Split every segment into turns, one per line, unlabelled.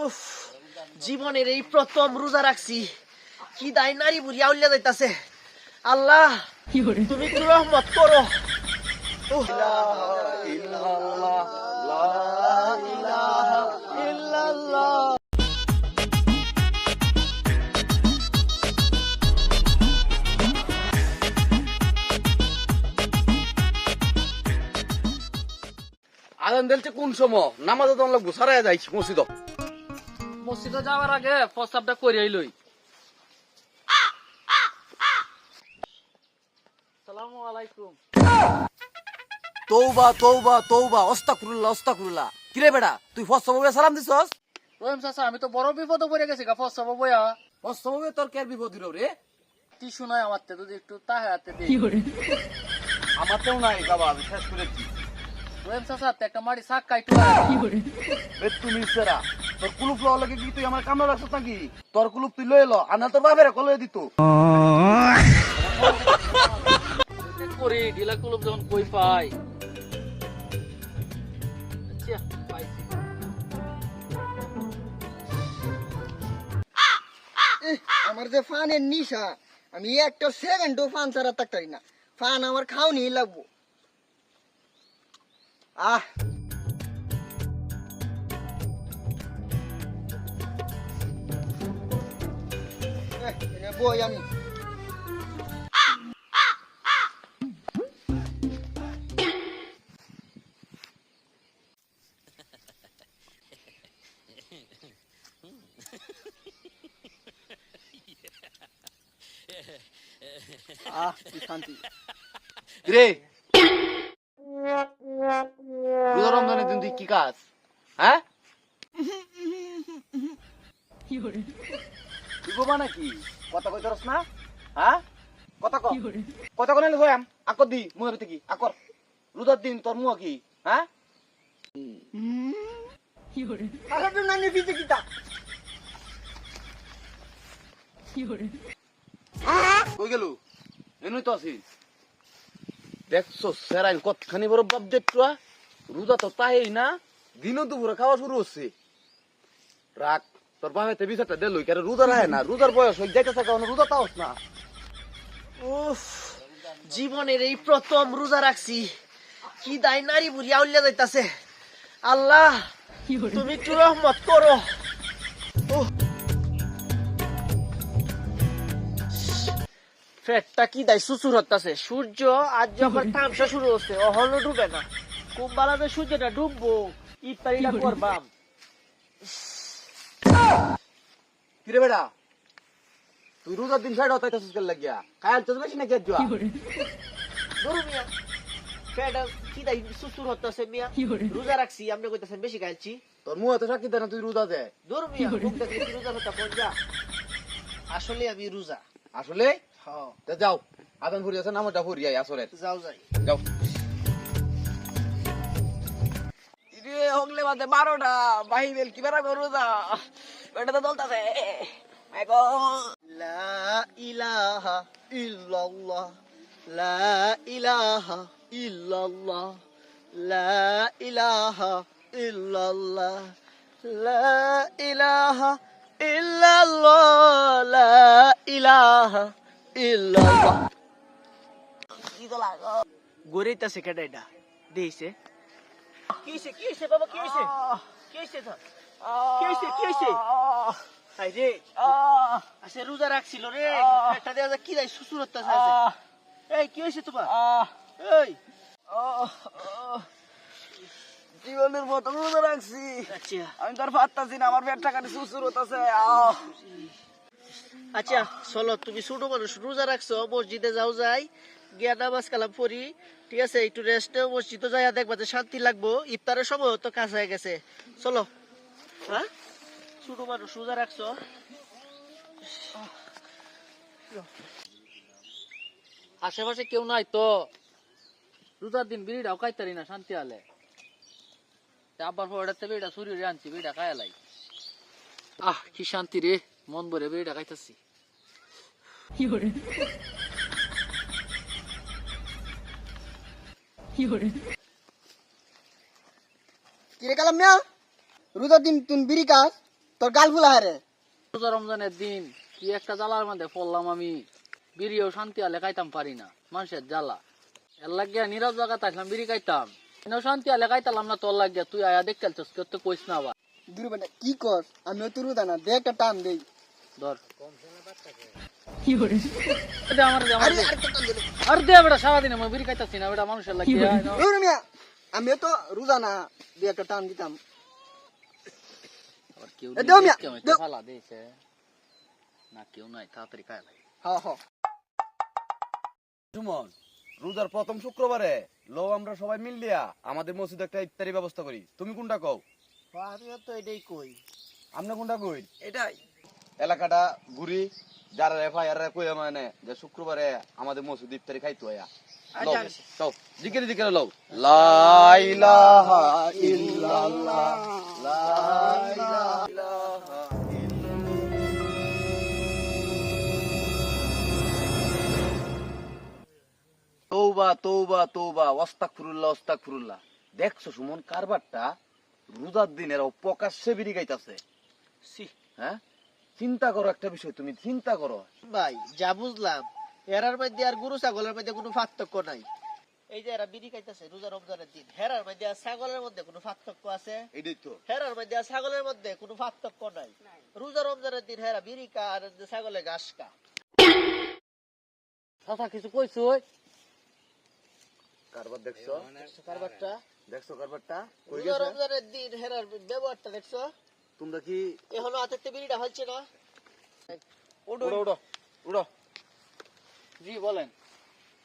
উফ, জীবনের এই প্রথম রোজা রাখছি, কি দায় নারী বুড়ি আউলিয়া যাইতাছে। আল্লাহ তুমি একটু রহমত করো। উফ।
আজান দিলছে কোন সময়? নামাজে তো লাগবো, সারাই যাইছি মসজিদ।
মসজিদে যাওয়ার আগে প্রস্তাবটা করিয়াই লই। আসসালামু আলাইকুম।
তৌবা তৌবা তৌবা, আস্তাগফিরুল্লাহ আস্তাগফিরুল্লাহ। কিরে বেটা, তুই ফসবে সালাম দিছস?
রহিম চাচা, আমি তো বড় বিপদে পড়ে গেছি গা। প্রস্তাব বইয়া
ফসবে তোর কের বিপদ হইল রে?
টিস্যু নাই আমার তে, যদি একটু তাহে হাতে দে।
আমারতেও নাই বাবা, আমি শেষ করেছি।
রহিম চাচা, একটা মাটি শাক কাইটু।
এ তুমি সেরা, তোর কুলুপ লওয়া লাগে কি তুই আমার কামড়া রাখছিস নাকি? তোর কুলুপ তুই লয়ে ল, আর না তোর বাপের কলয়ে দিত।
করি ঢিলা কুলুপ যখন কই পাই। আচ্ছা, পাইছি।
আমার যে ফানের নিশা, আমি একটা সেকেন্ডও ফান ছাড়া থাকতারি না। ফান আমার খাওনি লাগবো। আহ বই আমি শান্তি
রে রোজা রমজানের দিন তুই কি কাজ? হ্যাঁ তুই গোবা নাকি? কথা কই ধরস না? হ্যাঁ কথা ক, কথা কনে লই আম আকর দি মুহের থেকে আকর। রোজার দিন তোর মুহ কি? হ্যাঁ
নানি পিছে কিতা
কই গেল? এনুই তো আছি। দেখছো সেরাইন কতখানি বড় বাপ দেখটা। রোজা তো তাই না, দিনও দুপুরে খাওয়া শুরু হচ্ছে। রাখ তোর বাপেতে বিচারটা দে লই, কারণ রোজা রায় না, রোজার বয়স হয়ে যাইতেছে, কারণ রোজা তাওস না।
উফ, জীবনের এই প্রথম রোজা রাখছি, কি দায় নারী বুড়ি আউলিয়া যাইতাছে। আল্লাহ তুমি একটু রহমত করো। উফ। ফেটটা কি দায় সুসুর হতাছে। সূর্য আজ যখন তামসা শুরু হচ্ছে, অহনো ডুবে না। কুম্বালাতে সূর্যটা ডুববো, ইফতারিটা করবাম।
কিরে বেড়া, তুই রোজার দিন সাইড হতাইতেছিস কেন লাগিয়া? খায়াল চলবে নাকি আজ?
ধরু মিয়া, ফেটটা কি দায় সুসুর হতাছে মিয়া। রোজা রাখছি, আপনি কইতাছেন বেশি খাইছি।
তোর মুহে তো সাক্ষী দেয় না তুই রোজা দে।
ধরু মিয়া, মুখ দেখলে কি রোজা হতা কোন যা? আসলে আমি রোজা।
আসলে
হ্যাঁ,
তা যাও, আদান ফুরি আছে, নামটা ফুরি আই আসরের।
যাও যাই।
যাও।
রে হগলে বাদে 12টা বাহিবেল কি বেরা রোজা। বেটা তো দলতাছে। মাইগো লা ইলাহা ইল্লাল্লাহ, লা ইলাহা ইল্লাল্লাহ, লা ইলাহা ইল্লাল্লাহ, লা ইলাহা ইল্লাল্লাহ, লা ইলাহা ইল্লাল্লাহ। কি তো লাগো গরিতাছে কেডা এটা দেইছে। কি হইছে বাবা, কি হইছে? কি হইছে তোর? কি হইছে? হাই রে, আচ্ছা রোজা রাখছিল রে, এটা দেয়া কি দাই সুসুরতা আছে। এই কি হইছে তোমার? এই
জীবনের মতো রোজা রাখছি,
আচ্ছা
আমি তোর পারতাছি না, আমার পেটটা কাটি সুসুর হতাছে।
আচ্ছা চলো, তুমি ছোট মানুষ, রোজা রাখছো, মসজিদে যাও, যাই গিয়া নামাজ কালাম পড়ি, ঠিক আছে? একটু রেস্ট নেও, মসজিদে যাইয়া দেখবা যে শান্তি লাগবো। ইফতারের সময় তো কাছে হয়ে গেছে, চলো। হ্যাঁ ছোট মানুষ, রোজা রাখছো।
আশেপাশে কেউ নাই তো? রোজার দিন বিড়িটাও খাইতারি না শান্তি আলে। আব্বার পড়াতে বিড়িটা চুরি রে আনছি, বিড়িটা খায়ালাই। আহ কি শান্তি রে, মন ভরে বিড়িটা খাইতাছি।
কিরে কালাম মিয়া, রোজার দিন তুমি বিড়ি খাস, তোর গাল ফুলা হারে
রোজা রমজানের দিন কি একটা জ্বালার মধ্যে পড়লাম আমি, বিড়িও শান্তি আলে খাইতাম পারি না, মানুষের জ্বালা। এর লাগিয়া নীরব জায়গা থাকলাম বিড়ি খাইতাম, এনেও শান্তি আলে খাইতাম না। তোর লাগিয়া তুই আয়া দেখ খেলছিস, কেউ তো কইস না আবার।
দূর বেটা কি কর, আমিও তোর দানা দে একটা টান দেই।
ধর এটা আমার দে, আমার দে। আর দে বেটা, সারাদিন আমি বিড়ি খাইতাছি না বেটা, মানুষের লাগিয়া।
দূর মিয়া, আমিও তো রোজা না, দে একটা টান দিতাম।
আবার কেউ
এ দেও মিয়া,
কেউ
দেও।
ফালা দিয়েছে না, কেউ নাই, তাড়াতাড়ি খায় লাই।
হ্যাঁ হ্যাঁ
সুমন, রোজার প্রথম শুক্রবারে লো আমরা সবাই মিলিয়া আমাদের মসজিদে একটা ইফতারি ব্যবস্থা করি। তুমি কোনটা কও?
আমিও তো এটাই কই।
আমরা কোনটা কই?
এটাই
এলাকাটা ঘুরি, যারা এফআইআর কই মানে যে শুক্রবারে আমাদের মসজিদে ইফতারি খাইতো আয়া। লও, চল জিকির জিকির লও। লা ইলাহা ইল্লাল্লাহ, লা ইলাহা তৌবা তৌবা তৌবা, আস্তাগফিরুল্লাহ আস্তাগফিরুল্লাহ। দেখছো সুমন কারবারটা, রোজার দিনের প্রকাশ্যে বিড়ি গাইতাছে। হ্যাঁ, চিন্তা করো একটা বিষয়, তুমি চিন্তা করো।
ভাই যা বুঝলাম, এরার মধ্যে আর গরু ছাগলের মধ্যে কোনো পার্থক্য নাই। এই যে এরা বিড়ি খাইতেছে রোজা রমজানের দিন, হেরার মধ্যে আর ছাগলের মধ্যে কোনো পার্থক্য আছে?
এটাই তো।
হেরার মধ্যে আর ছাগলের মধ্যে কোনো পার্থক্য নাই। রোজা রমজানের দিন হেরা বিড়ি খা আর ছাগলে ঘাস খা।
চাচা কিছু কইছ?
কারবার দেখছো?
কারবারটা
দেখছো কারবারটা কই
রোজা
গেছে?
রমজানের দিন হেরার ব্যবহারটা দেখছো?
তোমরা কি
এখনো হাতে বিড়িটা হচ্ছে না?
উড়ো উড়ো উড়ো।
জি বলেন।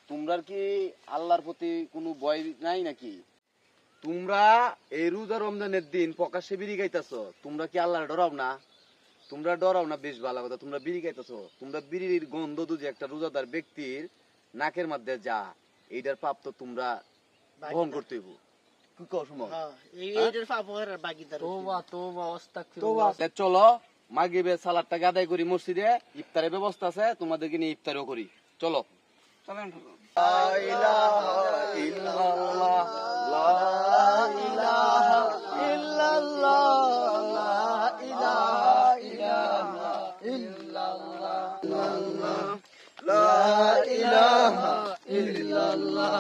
তোমরা কি আল্লাহর প্রতি কোনো ভয় নাই নাকি? তোমরা এই রোজা রমজানের দিন প্রকাশ্যে বিড়ি গাইতেছো, তোমরা কি আল্লাহর ডরাও না? তোমরা ডরাও না, বেশ ভালো কথা। তোমরা বিড়ি গাইতেছো, তোমরা বিড়ির গন্ধ যদি একটা রোজাদার ব্যক্তির নাকের মধ্যে যা, এইটার পাপ তো তোমরা বহন করতে হইব। কি কও সুমন?
এইটার পাপ হেরার বাগিদার।
তোবা তোবা, আস্তাগফিরুল্লাহ।
চলো মাগরিবের সালাদটাকে আদায় করি মসজিদে, ইফতারের ব্যবস্থা আছে, তোমাদেরকে নিয়ে ইফতারও করি। চলো চলেন। লা ইলাহা ইল্লাল্লাহ, লা ইলাহা ইল্লাল্লাহ, লা ইলাহা ইল্লাল্লাহ, লা ইলাহা ইল্লাল্লাহ।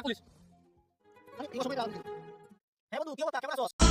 পুলিশ
হ্যাঁ বন্ধু, কি অবস্থা? কেমন আছো?